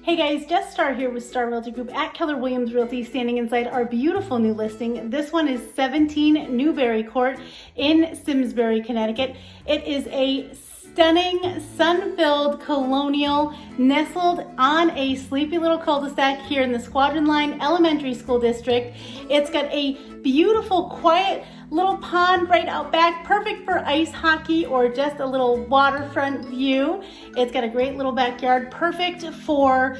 Hey guys, just Starr here with Starr Realty Group at Keller Williams Realty, standing inside our beautiful new listing. This one is 17 Newberry Court in Simsbury, Connecticut. It is a stunning, sun-filled Colonial nestled on a sleepy little cul-de-sac here in the Squadron Line Elementary School District. It's got a beautiful, quiet little pond right out back, perfect for ice hockey or just a little waterfront view. It's got a great little backyard, perfect for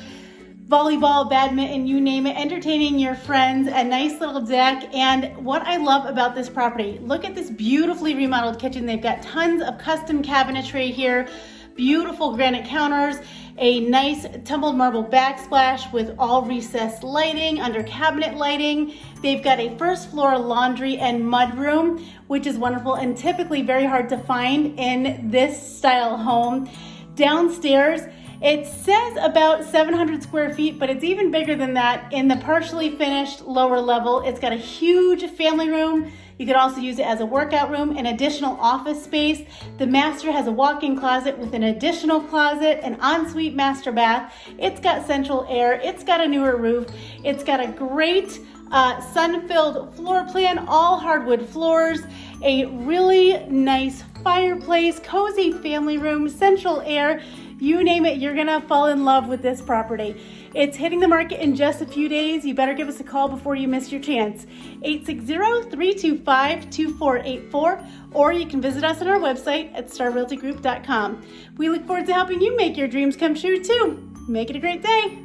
volleyball, badminton, you name it, entertaining your friends, a nice little deck. And what I love about this property, look at this beautifully remodeled kitchen. They've got tons of custom cabinetry here, beautiful granite counters, a nice tumbled marble backsplash with all recessed lighting, under cabinet lighting. They've got a first floor laundry and mudroom, which is wonderful and typically very hard to find in this style home. Downstairs, it says about 700 square feet, but it's even bigger than that in the partially finished lower level. It's got a huge family room. You could also use it as a workout room, an additional office space. The master has a walk-in closet with an additional closet, an ensuite master bath. It's got central air. It's got a newer roof. It's got a great sun-filled floor plan, all hardwood floors, a really nice fireplace, cozy family room, central air. You name it, you're gonna fall in love with this property. It's hitting the market in just a few days. You better give us a call before you miss your chance. 860-325-2484, or you can visit us on our website at starrealtygroup.com. We look forward to helping you make your dreams come true too. Make it a great day.